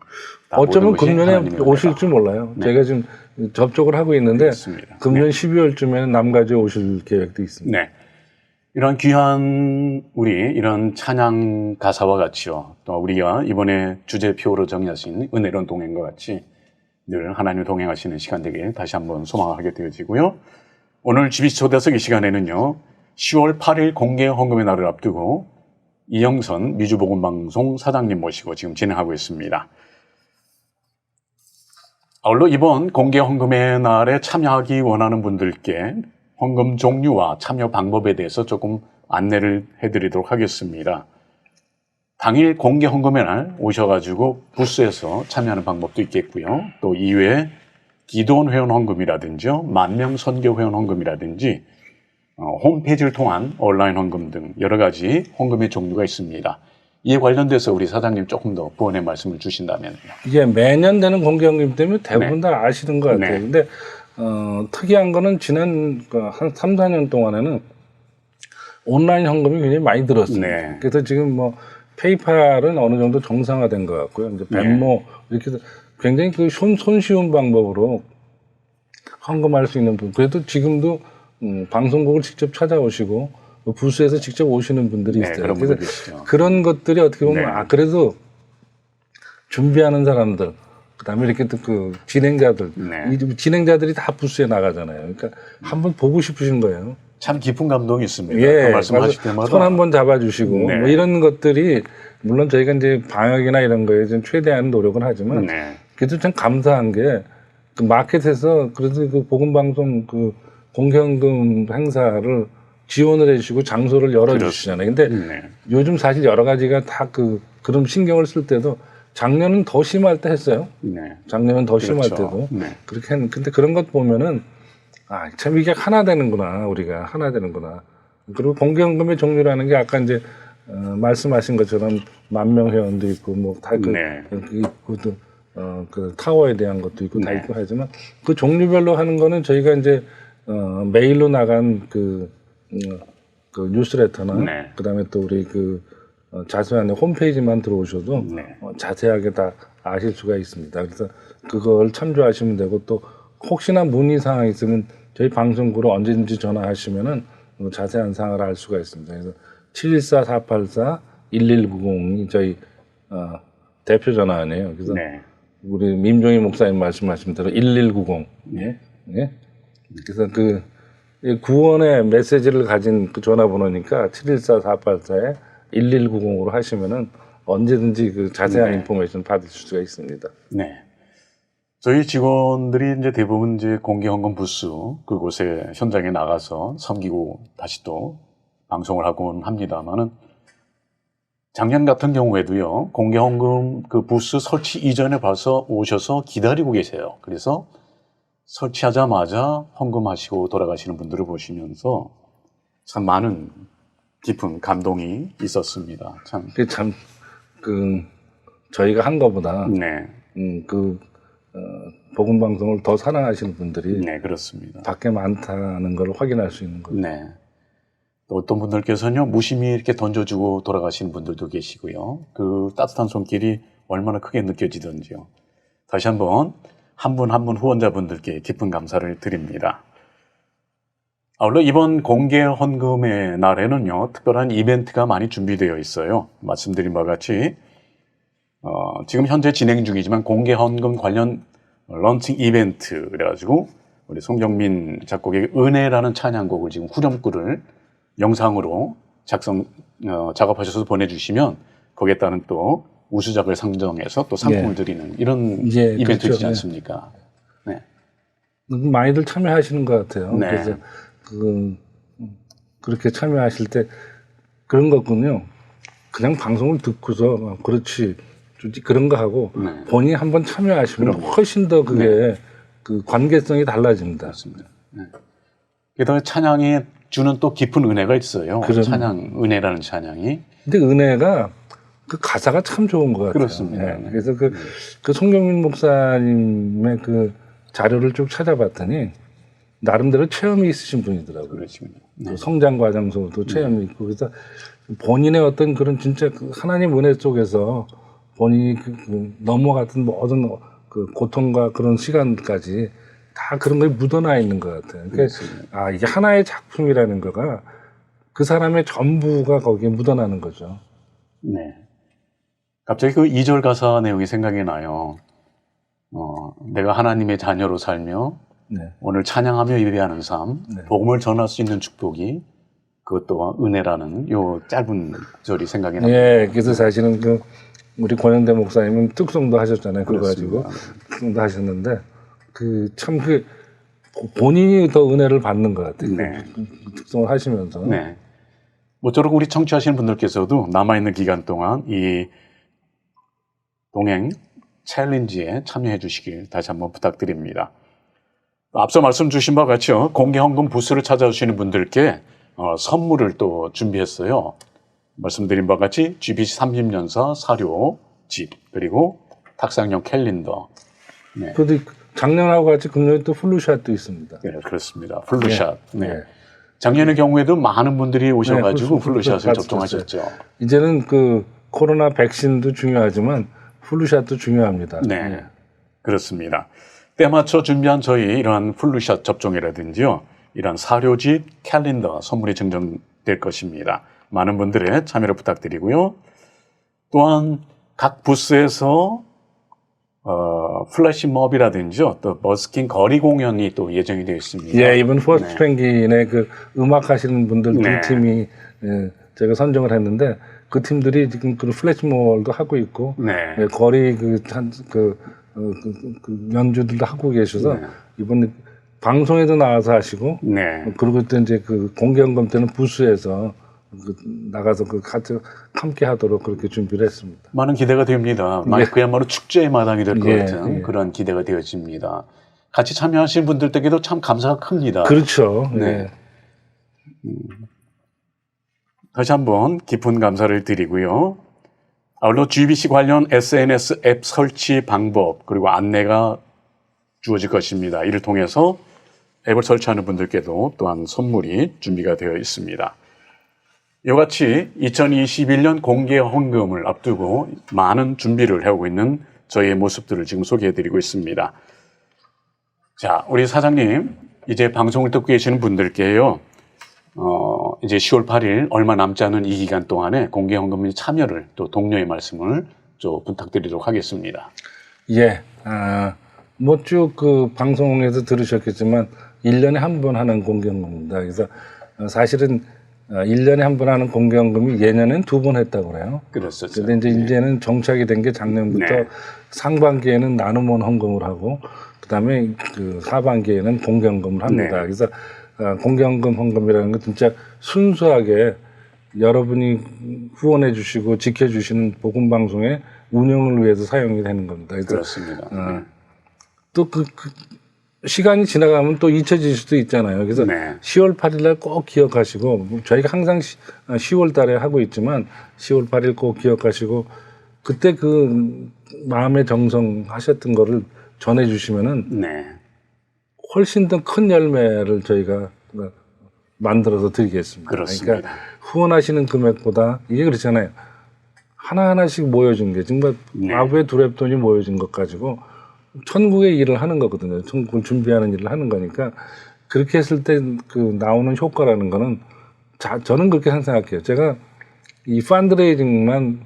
다 어쩌면 모든 것이 금년에 하나님의 오실 은혜다. 줄 몰라요. 네. 제가 지금 접촉을 하고 있는데 그렇습니다. 금년 12월쯤에는 남가주에 오실 계획도 있습니다. 네. 이런 귀한 이런 찬양 가사와 같이요. 또 우리가 이번에 주제표로 정하신 은혜로운 동행과 같이 늘 하나님 동행하시는 시간 되길 다시 한번 소망하게 되어지고요. 오늘 GBC 초대석 이 시간에는요. 10월 8일 공개 헌금의 날을 앞두고 이영선 미주복음방송 사장님 모시고 지금 진행하고 있습니다. 아울러 이번 공개 헌금의 날에 참여하기 원하는 분들께 헌금 종류와 참여 방법에 대해서 조금 안내를 해드리도록 하겠습니다. 당일 공개 헌금의 날 오셔가지고 부스에서 참여하는 방법도 있겠고요. 또 이외에 기도원 회원 헌금이라든지 만명 선교 회원 헌금이라든지 홈페이지를 통한 온라인 헌금 등 여러 가지 헌금의 종류가 있습니다. 이에 관련돼서 우리 사장님 조금 더 부언의 말씀을 주신다면요. 이게 매년 되는 공개 헌금 때문에 대부분 다 아시는 것 같아요. 네. 근데 특이한 거는 지난 한 3, 4년 동안에는 온라인 헌금이 굉장히 많이 들었습니다. 네. 그래서 지금 뭐 페이팔은 어느 정도 정상화된 것 같고요. 이제 벤모 이렇게 해서 굉장히 그 손쉬운 방법으로 헌금할 수 있는 분. 그래도 지금도 방송국을 직접 찾아오시고 부스에서 직접 오시는 분들이 네, 있어요. 그런 그래서 분들 계시죠. 그런 것들이 어떻게 보면 네. 그래도 준비하는 사람들, 그다음에 이렇게 또 그 진행자들, 네. 이 진행자들이 다 부스에 나가잖아요. 그러니까 한번 보고 싶으신 거예요. 참 깊은 감동이 있습니다. 예, 그 말씀하실 때마다 손 한번 잡아주시고 네. 뭐 이런 것들이 물론 저희가 이제 방역이나 이런 거에 좀 최대한 노력은 하지만 네. 그래도 참 감사한 게 그 마켓에서 그래도 그 복음방송 그 공개헌금 행사를 지원을 해주시고 장소를 열어주시잖아요. 근데 네. 요즘 사실 여러 가지가 다 그런 신경을 쓸 때도 작년은 더 심할 때 했어요. 네. 작년은 더 심할 그렇죠. 때도 네. 그렇게 했는데 근데 그런 것 보면은 참 이게 하나 되는구나. 우리가 하나 되는구나. 그리고 공개헌금의 종류라는 게 아까 이제 말씀하신 것처럼 만명 회원도 있고 뭐 다 네. 그 타워에 대한 것도 있고 다 네. 있고 하지만 그 종류별로 하는 거는 저희가 이제 메일로 나간 그 뉴스레터나 네. 그다음에 또 우리 자세한 홈페이지만 들어오셔도 네. 자세하게 다 아실 수가 있습니다. 그래서 그걸 참조하시면 되고 또 혹시나 문의 사항 있으면 저희 방송국으로 언제든지 전화하시면은 자세한 사항을 알 수가 있습니다. 그래서 714-484-1190이 저희 대표 전화네요. 그래서 네. 우리 민종희 목사님 말씀하신 대로 1190. 예. 예. 그래서 그 구원의 메시지를 가진 그 전화번호니까 714-484-1190으로 하시면은 언제든지 그 자세한 네. 인포메이션 받으실 수가 있습니다. 네. 저희 직원들이 이제 대부분 이제 공개 헌금 부스 그곳에 현장에 나가서 섬기고 다시 또 방송을 하곤 합니다만은 작년 같은 경우에도요, 공개 헌금 그 부스 설치 이전에 벌써 오셔서 기다리고 계세요. 그래서 설치하자마자 헌금하시고 돌아가시는 분들을 보시면서 참 많은 깊은 감동이 있었습니다. 참. 그게 참, 저희가 한 거보다, 네. 복음방송을 더 사랑하시는 분들이 네, 그렇습니다. 밖에 많다는 걸 확인할 수 있는 거죠. 네. 또 어떤 분들께서는요, 무심히 이렇게 던져주고 돌아가시는 분들도 계시고요. 그 따뜻한 손길이 얼마나 크게 느껴지던지요. 다시 한번 한 분 한 분 후원자분들께 깊은 감사를 드립니다. 아울러 이번 공개 헌금의 날에는요, 특별한 이벤트가 많이 준비되어 있어요. 말씀드린 바와 같이 지금 현재 진행 중이지만 공개 헌금 관련 런칭 이벤트 그래가지고 우리 송경민 작곡의 은혜라는 찬양곡을 지금 후렴구를 영상으로 작업하셔서 보내주시면 거기에 따른 또 우수작을 상정해서 또 상품을 드리는 이런 예, 이벤트이지 그렇죠. 않습니까? 네. 많이들 참여하시는 것 같아요. 네. 그래서 그렇게 참여하실 때 그런 거군요. 그냥 방송을 듣고서 그렇지 그런 거 하고 네. 본인이 한번 참여하시면 훨씬 더 그게 그 관계성이 달라집니다. 맞습니다. 네. 게다가 찬양이 주는 또 깊은 은혜가 있어요. 그럼. 찬양, 은혜라는 찬양이. 근데 은혜가 그 가사가 참 좋은 것 같아요. 그렇습니다. 예. 그래서 그 송경민 목사님의 그 자료를 쭉 찾아봤더니 나름대로 체험이 있으신 분이더라고요. 그렇습니다. 그 성장 과정에서도 체험이 있고 그래서 본인의 어떤 그런 진짜 그 하나님 은혜 속에서 본인이 그 넘어갔던 모든 그 고통과 그런 시간까지 다 그런 거에 묻어나 있는 것 같아요. 그러니까 아 이게 하나의 작품이라는 거가 그 사람의 전부가 거기에 묻어나는 거죠. 네. 갑자기 그 2절 가사 내용이 생각이 나요. 내가 하나님의 자녀로 살며 네. 오늘 찬양하며 예배하는 삶, 네. 복음을 전할 수 있는 축복이 그것 또한 은혜라는 요 짧은 절이 생각이 납니다. 예, 그래서 사실은 그 우리 권영대 목사님은 특송도 하셨잖아요. 그거 가지고 특송도 하셨는데 그 참 그 본인이 더 은혜를 받는 것 같아요. 네. 그 특송을 하시면서. 네. 모쪼록 우리 청취하시는 분들께서도 남아있는 기간 동안 이 동행 챌린지에 참여해 주시길 다시 한번 부탁드립니다. 앞서 말씀 주신 바와 같이요. 공개헌금 부스를 찾아주시는 분들께 선물을 또 준비했어요. 말씀드린 바와 같이 GBC 30년사 사료집 그리고 탁상용 캘린더. 네. 그런데 작년하고 같이 금년에 또 플루샷도 있습니다. 네, 그렇습니다. 플루샷. 네. 네. 작년의 경우에도 많은 분들이 오셔가지고 네, 플루샷을 접종하셨죠. 이제는 그 코로나 백신도 중요하지만 플루샷도 중요합니다. 네, 그렇습니다. 때 맞춰 준비한 저희 이러한 플루샷 접종이라든지요, 이러한 사료집 캘린더 선물이 증정될 것입니다. 많은 분들의 참여를 부탁드리고요. 또한 각 부스에서 플래시몹이라든지요, 또 버스킹 거리 공연이 또 예정이 되어 있습니다. 예, 이번 퍼스트 펭귄의 그 음악 하시는 분들 두 팀이 제가 선정을 했는데 그 팀들이 지금 그 플래시몹도 하고 있고 예, 거리 그 연주들도 하고 계셔서 이번 방송에도 나와서 하시고 그리고 또 이제 그 공개헌금 때는 부스에서 나가서 같이 함께 하도록 그렇게 준비를 했습니다. 많은 기대가 됩니다. 그야말로 축제의 마당이 될 것 같은 그런 기대가 되어집니다. 같이 참여하신 분들에게도 참 감사가 큽니다. 그렇죠. 네. 다시 한번 깊은 감사를 드리고요. 아울러 GBC 관련 SNS 앱 설치 방법 그리고 안내가 주어질 것입니다. 이를 통해서 앱을 설치하는 분들께도 또한 선물이 준비가 되어 있습니다. 이와 같이 2021년 공개 헌금을 앞두고 많은 준비를 해오고 있는 저희의 모습들을 지금 소개해드리고 있습니다. 자, 우리 사장님, 이제 방송을 듣고 계시는 분들께요, 이제 10월 8일 얼마 남지 않은 이 기간 동안에 공개 헌금 참여를 또 독려의 말씀을 좀 부탁드리도록 하겠습니다. 예, 뭐 쭉 그 방송에서 들으셨겠지만 1년에 한 번 하는 공개 헌금입니다. 그래서 사실은 1년에 한 번 하는 공개헌금이 예년엔 2번 했다고 그래요. 그랬었죠. 그런데 이제는 정착이 된 게 작년부터 상반기에는 나눔원 헌금을 하고 그다음에 그 하반기에는 공개헌금을 합니다. 그래서 공개헌금 헌금이라는 건 진짜 순수하게 여러분이 후원해 주시고 지켜주시는 복음방송의 운영을 위해서 사용이 되는 겁니다. 그래서 그렇습니다. 또 시간이 지나가면 또 잊혀질 수도 있잖아요. 그래서 10월 8일 날 꼭 기억하시고 저희가 항상 10월 달에 하고 있지만 10월 8일 꼭 기억하시고 그때 그 마음의 정성 하셨던 거를 전해 주시면은 훨씬 더 큰 열매를 저희가 만들어서 드리겠습니다. 그렇습니다. 그러니까 후원하시는 금액보다 이게 그렇잖아요. 하나하나씩 모여준 게 정말 아부의 두랩돈이 모여진 것 가지고 천국의 일을 하는 거거든요. 천국을 준비하는 일을 하는 거니까 그렇게 했을 때 그 나오는 효과라는 거는 저는 그렇게 생각해요. 제가 이 펀드레이징만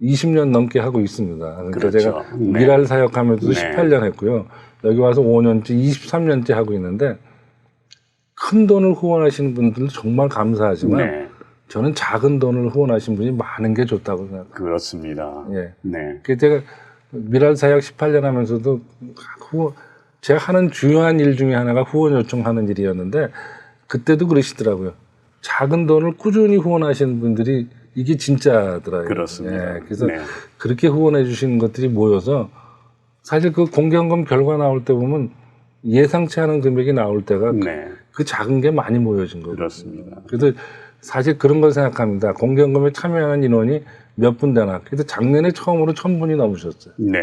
20년 넘게 하고 있습니다. 그러니까 제가 미랄 사역하면서도 18년 했고요. 여기 와서 5년째, 23년째 하고 있는데 큰 돈을 후원하시는 분들 정말 감사하지만 저는 작은 돈을 후원하신 분이 많은 게 좋다고 생각합니다. 그렇습니다. 예. 그래서 제가 미랄 사역 18년 하면서도 제가 하는 중요한 일 중에 하나가 후원 요청하는 일이었는데 그때도 그러시더라고요. 작은 돈을 꾸준히 후원하시는 분들이 이게 진짜더라고요. 그렇습니다. 예, 그래서 그렇게 후원해 주시는 것들이 모여서 사실 그 공개헌금 결과 나올 때 보면 예상치 않은 금액이 나올 때가 그 작은 게 많이 모여진 거예요. 그렇습니다. 그래서 사실 그런 걸 생각합니다. 공개헌금에 참여하는 인원이 몇 분 되나. 그래서 작년에 처음으로 1,000분이 넘으셨어요. 네.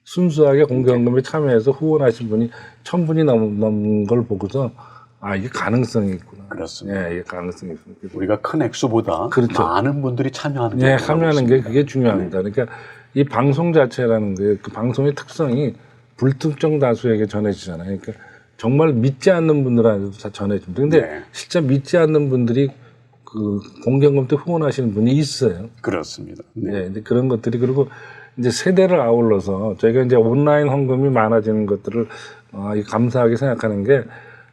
순수하게 공개헌금에 참여해서 후원하신 분이 1,000분이 넘은 걸 보고서 아, 이게 가능성이 있구나. 그렇습니다. 예, 이게 가능성이 있구나. 우리가 큰 액수보다 그렇죠. 많은 분들이 참여하는 게 예, 참여하는 게 그게 중요합니다. 그러니까 이 방송 자체라는 게 그 방송의 특성이 불특정 다수에게 전해지잖아요. 그러니까 정말 믿지 않는 분들한테도 다 전해집니다. 근데 네. 실제 믿지 않는 분들이 그 공개헌금 때 후원하시는 분이 있어요. 그렇습니다. 네. 예, 이제 그런 것들이 그리고 이제 세대를 아울러서 저희가 이제 온라인 헌금이 많아지는 것들을 감사하게 생각하는 게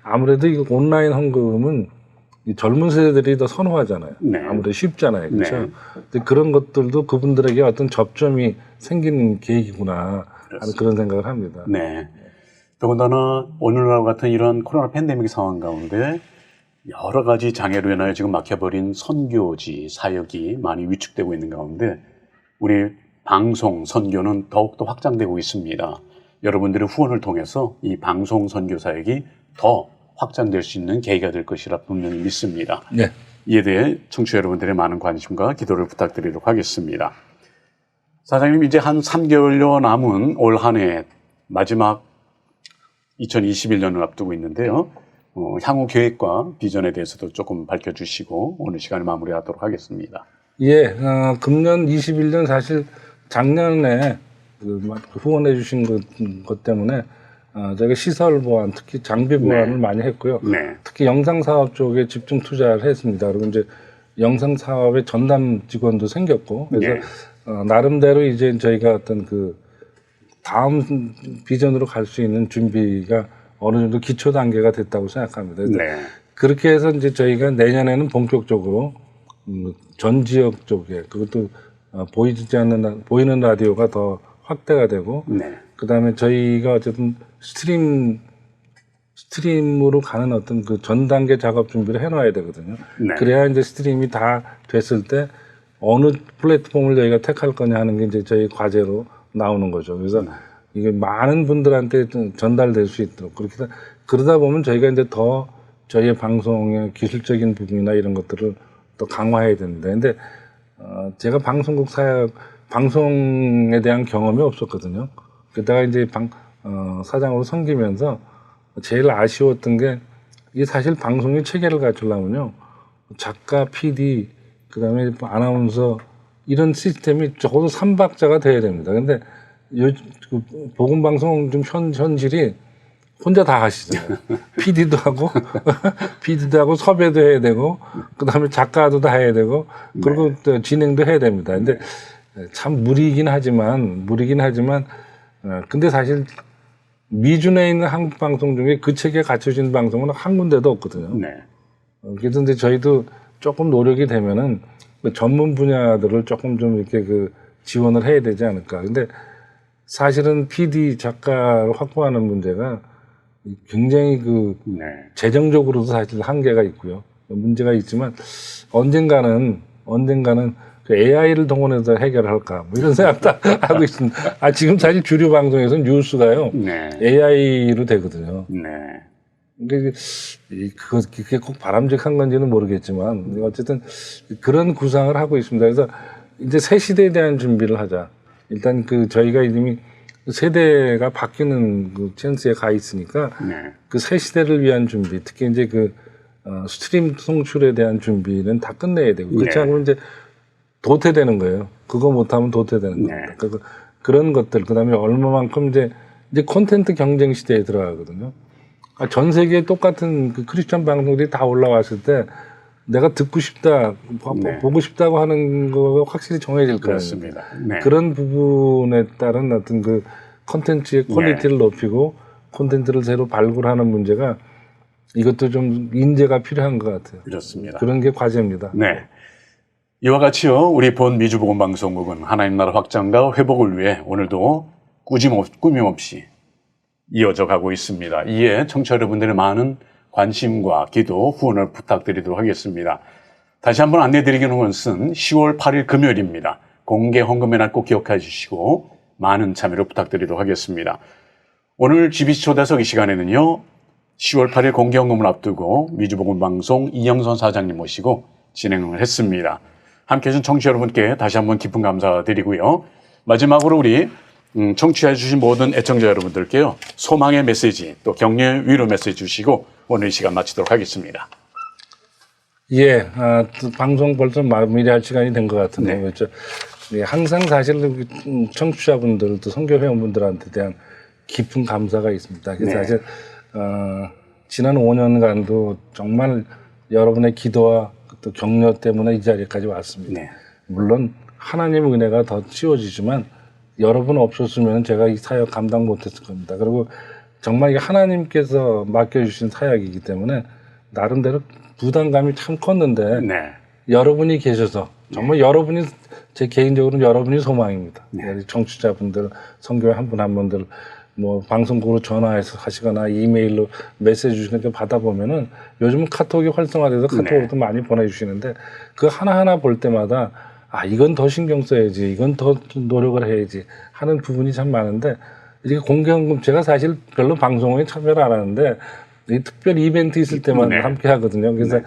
아무래도 이 온라인 헌금은 이 젊은 세대들이 더 선호하잖아요. 네. 아무래도 쉽잖아요. 그렇죠? 네. 근데 그런 것들도 그분들에게 어떤 접점이 생기는 계기구나 하는 그런 생각을 합니다. 네. 더군다나 오늘날 같은 이런 코로나 팬데믹 상황 가운데 여러 가지 장애로 인하여 지금 막혀버린 선교지, 사역이 많이 위축되고 있는 가운데 우리 방송, 선교는 더욱더 확장되고 있습니다. 여러분들의 후원을 통해서 이 방송, 선교 사역이 더 확장될 수 있는 계기가 될 것이라 분명히 믿습니다. 네. 이에 대해 청취자 여러분들의 많은 관심과 기도를 부탁드리도록 하겠습니다. 사장님, 이제 한 3개월여 남은 올 한 해 마지막 2021년을 앞두고 있는데요. 향후 계획과 비전에 대해서도 조금 밝혀주시고 오늘 시간을 마무리하도록 하겠습니다. 예, 금년 21년 사실 작년에 후원해 주신 것 때문에 저희가 시설 보완, 특히 장비 보완을 많이 했고요. 네. 특히 영상 사업 쪽에 집중 투자를 했습니다. 그리고 이제 영상 사업의 전담 직원도 생겼고, 그래서 네. 나름대로 이제 저희가 어떤 그 다음 비전으로 갈 수 있는 준비가 어느 정도 기초 단계가 됐다고 생각합니다. 그래서 네. 그렇게 해서 이제 저희가 내년에는 본격적으로 전 지역 쪽에 그것도 보이는 라디오가 더 확대가 되고, 네. 그다음에 저희가 어쨌든 스트림으로 가는 어떤 그 전 단계 작업 준비를 해놔야 되거든요. 네. 그래야 이제 스트림이 다 됐을 때 어느 플랫폼을 저희가 택할 거냐 하는 게 이제 저희 과제로 나오는 거죠. 그래서 이게 많은 분들한테 전달될 수 있도록 그러다 보면 저희가 이제 더 저희의 방송의 기술적인 부분이나 이런 것들을 또 강화해야 됩니다. 근데 제가 방송국 방송에 대한 경험이 없었거든요. 그러다가 이제 사장으로 섬기면서 제일 아쉬웠던 게 이게 사실 방송의 체계를 갖추려면요. 작가, PD, 그다음에 아나운서 이런 시스템이 적어도 3박자가 돼야 됩니다. 근데 보건방송 좀 현실이 혼자 다 하시잖아요. PD도 하고 섭외도 해야 되고, 그 다음에 작가도 다 해야 되고, 그리고 또 진행도 해야 됩니다. 근데 참 무리긴 하지만, 근데 사실 미준에 있는 한국 방송 중에 그 체계에 갖춰진 방송은 한 군데도 없거든요. 네. 그래서 이제 저희도 조금 노력이 되면은 그 전문 분야들을 조금 좀 이렇게 지원을 해야 되지 않을까. 근데 사실은 PD 작가를 확보하는 문제가 굉장히 네. 재정적으로도 사실 한계가 있고요. 문제가 있지만 언젠가는 그 AI를 동원해서 해결할까 뭐 이런 생각도 하고 있습니다. 지금 사실 주류 방송에서는 뉴스가요. 네. AI로 되거든요. 네. 그게 꼭 바람직한 건지는 모르겠지만 어쨌든 그런 구상을 하고 있습니다. 그래서 이제 새 시대에 대한 준비를 하자. 일단 저희가 이미 세대가 바뀌는 찬스에 가 있으니까 네. 그 새 시대를 위한 준비, 특히 이제 스트림 송출에 대한 준비는 다 끝내야 되고 그렇지 네. 않으면 이제 도태되는 거예요. 그거 못하면 도태되는 네. 겁니다. 그런 것들, 그다음에 얼마만큼 이제 콘텐츠 경쟁 시대에 들어가거든요. 전 세계에 똑같은 크리스천 방송들이 다 올라왔을 때 내가 듣고 싶다, 네. 보고 싶다고 하는 거가 확실히 정해질 거예요. 그렇습니다. 네. 그런 부분에 따른 어떤 콘텐츠의 퀄리티를 높이고 콘텐츠를 새로 발굴하는 문제가 이것도 좀 인재가 필요한 것 같아요. 그렇습니다. 그런 게 과제입니다. 네. 이와 같이요, 우리 본 미주보건방송국은 하나님 나라 확장과 회복을 위해 오늘도 꾸밈없이 이어져 가고 있습니다. 이에 청취자 여러분들의 많은 관심과 기도, 후원을 부탁드리도록 하겠습니다. 다시 한번 안내드리는 것은 10월 8일 금요일입니다. 공개 헌금의 날 꼭 기억해 주시고 많은 참여를 부탁드리도록 하겠습니다. 오늘 GBC 초대석 이 시간에는요, 10월 8일 공개 헌금을 앞두고 미주보건방송 이영선 사장님 모시고 진행을 했습니다. 함께해 주신 청취자 여러분께 다시 한번 깊은 감사드리고요. 마지막으로 우리 청취해 주신 모든 애청자 여러분들께요. 소망의 메시지 또 격려 위로 메시지 주시고 오늘 이 시간 마치도록 하겠습니다. 예, 또 방송 벌써 마무리할 시간이 된 것 같은데 네. 그렇죠. 예, 항상 사실 청취자분들 또 선교 회원분들한테 대한 깊은 감사가 있습니다. 그래서 네. 사실 지난 5년간도 정말 여러분의 기도와 또 격려 때문에 이 자리까지 왔습니다. 네. 물론 하나님의 은혜가 더 씌워지지만 여러분 없었으면 제가 이 사역 감당 못했을 겁니다. 그리고 정말 이게 하나님께서 맡겨주신 사역이기 때문에 나름대로 부담감이 참 컸는데 네. 여러분이 계셔서 정말 여러분이 제 개인적으로는 여러분이 소망입니다. 네. 청취자분들, 선교회 한 분 한 분들 뭐 방송국으로 전화해서 하시거나 이메일로 메시지 주시는 거 받아보면은 요즘은 카톡이 활성화돼서 카톡으로도 많이 보내주시는데 그 하나하나 볼 때마다 이건 더 신경 써야지, 이건 더 노력을 해야지 하는 부분이 참 많은데 이게 공개헌금 제가 사실 별로 방송에 참여를 안 하는데 이 특별 이벤트 있을 때만 함께 하거든요. 그래서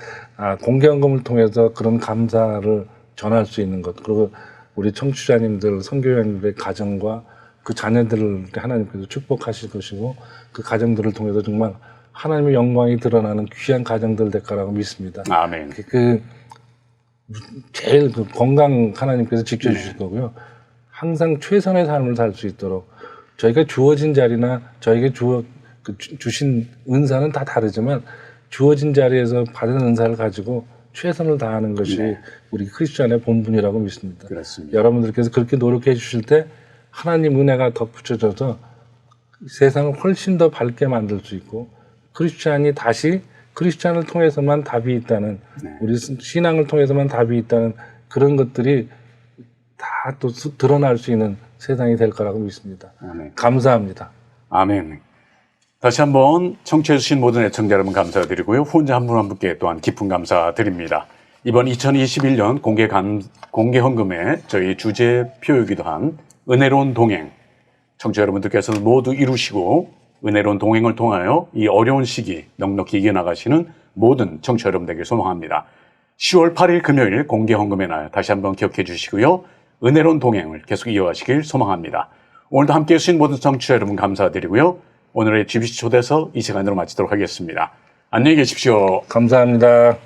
공개헌금을 통해서 그런 감사를 전할 수 있는 것 그리고 우리 청취자님들, 선교회원들의 가정과 그 자녀들을 하나님께서 축복하실 것이고 그 가정들을 통해서 정말 하나님의 영광이 드러나는 귀한 가정들 될 거라고 믿습니다. 아멘. 제일 건강 하나님께서 지켜주실 거고요. 항상 최선의 삶을 살 수 있도록 저희가 주어진 자리나 저에게 주신 은사는 다 다르지만 주어진 자리에서 받은 은사를 가지고 최선을 다하는 것이 우리 크리스천의 본분이라고 믿습니다. 그렇습니다. 여러분들께서 그렇게 노력해 주실 때 하나님 은혜가 덧붙여져서 세상을 훨씬 더 밝게 만들 수 있고 크리스천이 다시 크리스천을 통해서만 답이 있다는 우리 신앙을 통해서만 답이 있다는 그런 것들이 다 또 드러날 수 있는 세상이 될 거라고 믿습니다. 아멘. 감사합니다. 아멘. 다시 한번 청취해 주신 모든 애청자 여러분 감사드리고요. 후원자 한 분 한 분께 또한 깊은 감사드립니다. 이번 2021년 공개 헌금의 저희 주제 표이기도 한 은혜로운 동행 청취자 여러분들께서는 모두 이루시고 은혜로운 동행을 통하여 이 어려운 시기 넉넉히 이겨나가시는 모든 청취자 여러분들에게 소망합니다. 10월 8일 금요일 공개 헌금의 날 다시 한번 기억해 주시고요. 은혜로운 동행을 계속 이어가시길 소망합니다. 오늘도 함께해 주신 모든 청취자 여러분 감사드리고요. 오늘의 GBC 초대석 이 시간으로 마치도록 하겠습니다. 안녕히 계십시오. 감사합니다.